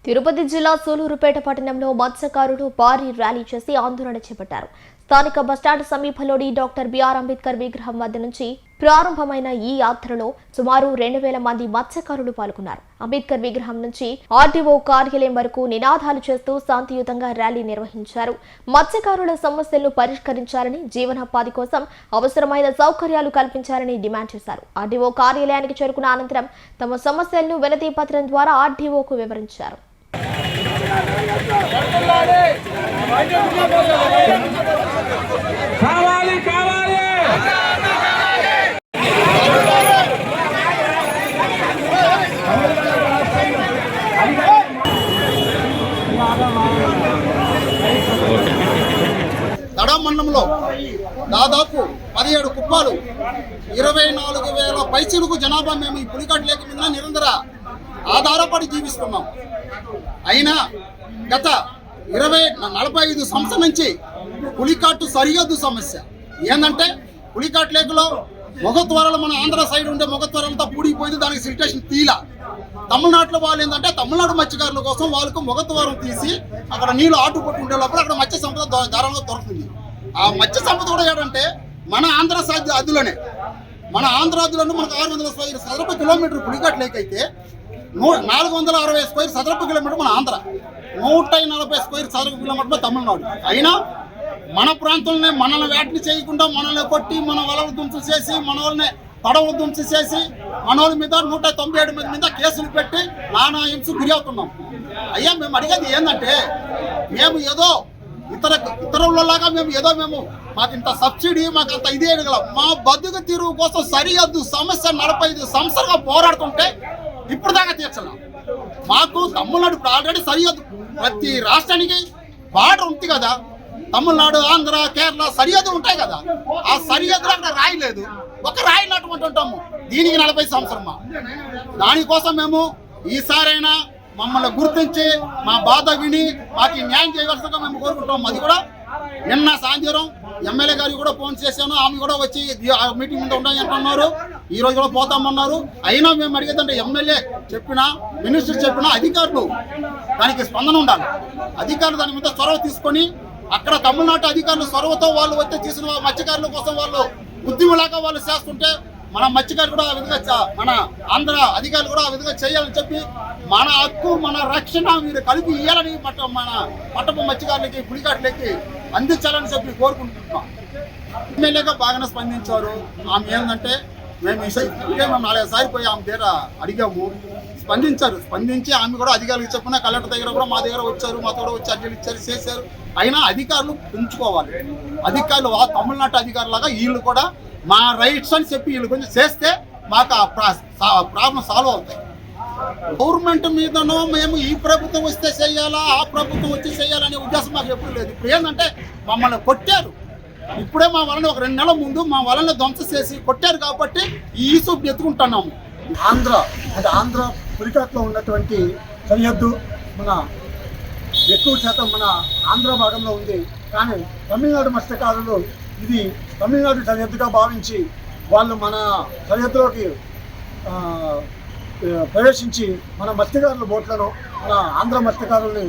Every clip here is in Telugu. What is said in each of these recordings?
తిరుపతి జిల్లా సూలూరుపేట పట్టణంలో మత్స్యకారులు భారీ ర్యాలీ చేసి ఆందోళన చేపట్టారు. స్థానిక బస్టాండ్ సమీపంలోని డాక్టర్ బిఆర్ అంబేద్కర్ విగ్రహం వద్ద నుంచి ప్రారంభమైన ఈ యాత్రలో సుమారు 2000 మంది మత్స్యకారులు పాల్గొన్నారు. అంబేద్కర్ విగ్రహం నుంచి ఆర్డీఓ కార్యాలయం వరకు నినాదాలు చేస్తూ శాంతియుతంగా ర్యాలీ నిర్వహించారు. మత్స్యకారుల సమస్యలను పరిష్కరించాలని, జీవనోపాధి కోసం అవసరమైన సౌకర్యాలు కల్పించాలని డిమాండ్ చేశారు. ఆర్డీఓ కార్యాలయానికి చేరుకున్న అనంతరం తమ సమస్యలను వినతి పత్రం ద్వారా ఆర్డీఓకు వివరించారు. దడ మండలంలో దాదాపు 17 కుప్పాలు 24,000 పైసలకు జనాభా మేము ఈ పులికాట్ లేక మీద నిరంతర ఆధారపడి జీవిస్తున్నాం. అయినా గత 45 సంవత్సరం నుంచి పులికాటు సరిహద్దు సమస్య ఏంటంటే, పులికాట్ లేకలో మొగత్వరాలు మన ఆంధ్ర సైడ్ ఉండే మొగత్వరాలతో పూడిపోయింది. దానికి సిల్టేషన్ తీలా. తమిళనాడులో వాళ్ళు ఏంటంటే, తమిళనాడు మత్స్యకారుల కోసం వాళ్ళకు మొగత్వరం తీసి అక్కడ నీళ్ళు ఆటుపట్టు ఉండే లోపల అక్కడ మత్స్య సంపద ధారాళంగా దొరుకుతుంది. ఆ మత్స్య సంపద కూడా ఏంటంటే మన ఆంధ్ర అద్దులోనే, మన ఆంధ్ర అద్దులోనే మనకు 600 చదరపు కిలోమీటర్ పులికాట్ లేక్ అయితే 460 స్క్వేర్ చదరపు కిలోమీటర్ మన ఆంధ్ర, 140 స్క్వేర్ చదరపు కిలోమీటర్ తమిళనాడు. అయినా మన ప్రాంతంలోనే మనల్ని వేటని చేయకుండా మనల్ని కొట్టి మన వలలు దుంసు చేసి మన వాళ్ళని పడవలు దుంసు చేసి మన వాళ్ళ మీద 197 మంది మీద కేసులు పెట్టి నానా హింస గురి అవుతున్నాం. అయ్యా మేము అడిగేది ఏంటంటే, మేము ఏదో ఇతరులలాగా మేము మాకు ఇంత సబ్సిడీ మాకు అంత ఇదే అడగల. మా బతుకు తీరు కోసం సరిహద్దు సమస్య 45 సంవత్సరాలుగా పోరాడుతుంటే ఇప్పుడు దాకా తీర్చలేం. మాకు తమిళనాడు ఇప్పుడు ఆల్రెడీ సరిహద్దు, ప్రతి రాష్ట్రానికి బార్డర్ ఉంది కదా, తమిళనాడు, ఆంధ్ర, కేరళ సరిహద్దులు ఉంటాయి కదా. ఆ సరిహద్దులో అక్కడ రాయి లేదు, ఒక రాయి నట్టుకుంటూ ఉంటాము. దీనికి 40 సంవత్సరమా. దానికోసం మేము ఈసారైనా మమ్మల్ని గుర్తించి మా బాధ విని మాకు న్యాయం చేయవలసిందిగా మేము కోరుకుంటాం. అది కూడా నిన్న సాయంత్రం ఎమ్మెల్యే గారికి కూడా ఫోన్ చేశాను. ఆమె కూడా వచ్చి మీటింగ్ మీద ఉన్నాయి అంటున్నారు. ఈ రోజు కూడా పోతామన్నారు. అయినా మేము అడిగేదంటే, ఎమ్మెల్యే చెప్పినా, మినిస్టర్ చెప్పినా అధికారులు దానికి స్పందన ఉండాలి. అధికారులు దాని మీద చొరవ తీసుకొని అక్కడ తమిళనాడు అధికారులు చొరవతో వాళ్ళు వచ్చి చేసిన మత్స్యకారుల కోసం వాళ్ళు ఉద్యమలాగా వాళ్ళు చేస్తుంటే మన మత్స్యకారులు కూడా ఆ విధంగా, మన ఆంధ్ర అధికారులు కూడా ఆ విధంగా చేయాలని చెప్పి మన హక్కు మన రక్షణ మీరు కలిపి ఇవ్వాలని మన పట్టపు మత్స్యకారులకి పులికాట్లకి అందించాలని చెప్పి కోరుకుంటున్నాం. ఎమ్మెల్యేగా బాగానే స్పందించారు. ఆమె ఏంటంటే, మేము ఇప్పటికే మేము 4 సార్లు పోయి ఆమె దగ్గర అడిగాము, స్పందించారు. స్పందించి ఆమె కూడా అధికారులకు చెప్పిన కలెక్టర్ దగ్గర కూడా మా దగ్గర వచ్చారు, మాతో కూడా వచ్చి అర్జీలు ఇచ్చారు, చేశారు. అయినా అధికారులు పెంచుకోవాలి. అధికారులు తమిళనాడు అధికారులాగా వీళ్ళు కూడా మా రైట్స్ అని చెప్పి వీళ్ళు కొంచెం చేస్తే మాకు ఆ ప్రాబ్లం సాల్వ్ అవుతాయి. గవర్నమెంట్ మీదనో మేము ఈ ప్రభుత్వం వస్తే చేయాలా, ఆ ప్రభుత్వం వచ్చి చేయాలనే ఉద్దేశం మాకు ఎప్పుడు లేదు. ఇప్పుడు ఏంటంటే మమ్మల్ని కొట్టారు. ఇప్పుడే మా వలని ఒక 2 నెలల ముందు మా వలని ధ్వంసం చేసి కొట్టారు కాబట్టి ఈ సూప్ ఎత్తుకుంటున్నాము. ఆంధ్ర పులికాట్లో ఉన్నటువంటి సరిహద్దు మన ఎక్కువ శాతం మన ఆంధ్ర భాగంలో ఉంది. కానీ తమిళనాడు మత్స్యకారులు ఇది తమిళనాడు సరిహద్దుగా భావించి వాళ్ళు మన సరిహద్దులోకి ప్రవేశించి మన మత్స్యకారుల బోట్లను, మన ఆంధ్ర మత్స్యకారుల్ని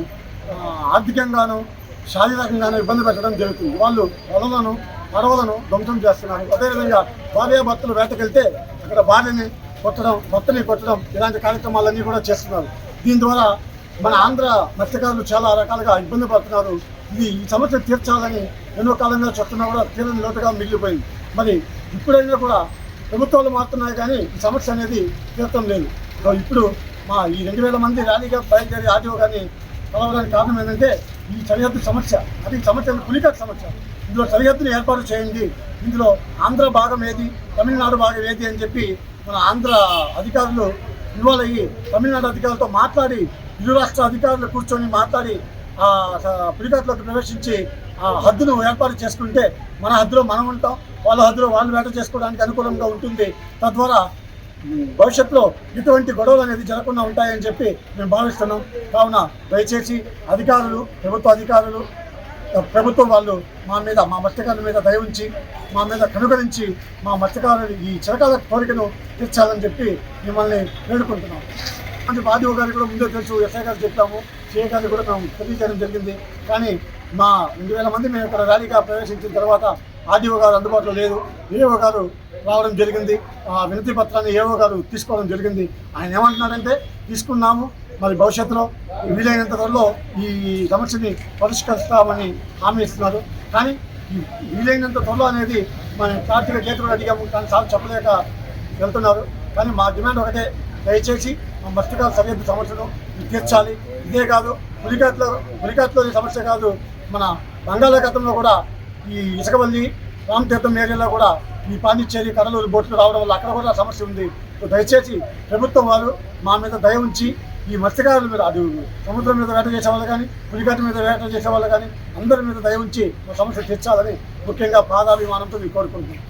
ఆర్థికంగాను శారీరకంగాను ఇబ్బంది పెట్టడం జరుగుతుంది. వాళ్ళు వలలను, పడవలను ధ్వంసం చేస్తున్నారు. అదేవిధంగా భార్యాభర్తలు వేటకెళ్తే అక్కడ భార్యని కొట్టడం, భర్తని కొట్టడం, ఇలాంటి కార్యక్రమాలన్నీ కూడా చేస్తున్నారు. దీని ద్వారా మన ఆంధ్ర మత్స్యకారులు చాలా రకాలుగా ఇబ్బంది పడుతున్నారు. ఈ సమస్య తీర్చాలని ఎన్నో కాలంగా చెప్తున్నా కూడా తీరని లోటుగా మిగిలిపోయింది. మరి ఇప్పుడైనా కూడా ప్రభుత్వాలు మారుతున్నాయి కానీ ఈ సమస్య అనేది తీర్చడం లేదు. ఇప్పుడు ఈ 2000 మంది ర్యాలీగా బయలుదేరి ఆర్టీఓ గారిని కలవడానికి కారణం ఏంటంటే, ఈ సరిహద్దు సమస్య, అది సమస్య పులికాట్ సమస్య. ఇందులో సరిహద్దును ఏర్పాటు చేయండి, ఇందులో ఆంధ్ర భాగం ఏది, తమిళనాడు భాగం ఏది అని చెప్పి మన ఆంధ్ర అధికారులు ఇన్వాల్వ్ అయ్యి తమిళనాడు అధికారులతో మాట్లాడి, ఇరు రాష్ట్ర అధికారులు కూర్చొని మాట్లాడి ఆ పులికాట్లోకి ప్రవేశించి ఆ హద్దును ఏర్పాటు చేసుకుంటే మన హద్దులో మనం ఉంటాం, వాళ్ళ హద్దులో వాళ్ళు వేట చేసుకోవడానికి అనుకూలంగా ఉంటుంది. తద్వారా భవిష్యత్తులో ఇటువంటి గొడవలు అనేది జరగకుండా ఉంటాయని చెప్పి మేము భావిస్తున్నాం. కావున దయచేసి అధికారులు, ప్రభుత్వ అధికారులు, ప్రభుత్వం వాళ్ళు మా మత్స్యకారుల మీద దయ ఉంచి మా మీద కనుగరించి మా మత్స్యకారులు ఈ చిరకాల కోరికను తీర్చాలని చెప్పి మిమ్మల్ని వేడుకుంటున్నాం. అంటే ఆర్డీఓ గారికి కూడా ముందే తెలుసు, ఎస్ఐ గారికి చెప్పాము, సిఐ గారికి కూడా మేము తెలియజేయడం జరిగింది. కానీ మా 2000 మంది మేము ఇక్కడ ర్యాలీగా ప్రవేశించిన తర్వాత ఆర్డీఓ గారు అందుబాటులో లేదు. ఏఓ గారు రావడం జరిగింది. ఆ వినతి పత్రాన్ని ఏఓ గారు తీసుకోవడం జరిగింది. ఆయన ఏమంటున్నారంటే తీసుకున్నాము, మరి భవిష్యత్తులో వీలైనంత త్వరలో ఈ సమస్యని పరిష్కరిస్తామని హామీ ఇస్తున్నారు. కానీ ఈ వీలైనంత త్వరలో అనేది మన పార్టీగా చేతులు అడిగాము, కానీ సార్ చెప్పలేక వెళ్తున్నారు. కానీ మా డిమాండ్ ఒకటే, దయచేసి మా మత్స్యకారుల సరిహద్దు సమస్యను తీర్చాలి. ఇదే కాదు, పులికాట్లో ఈ సమస్య కాదు, మన బంగాళాఖాతంలో కూడా ఈ ఇసుకవల్లి రామతీర్థం ఏరియాలో కూడా ఈ పాండిచ్చేరి కడలూరు బోట్లు రావడం వల్ల అక్కడ కూడా సమస్య ఉంది. దయచేసి ప్రభుత్వం వారు మా మీద దయ ఉంచి ఈ మత్స్యకారుల మీద, అది సముద్రం మీద వేట చేసేవాళ్ళు కానీ, పులికాటి మీద వేట చేసేవాళ్ళు కానీ అందరి మీద దయ ఉంచి మా సమస్య తీర్చాలని ముఖ్యంగా పాదాభిమానంతో కోరుకుంటున్నాం.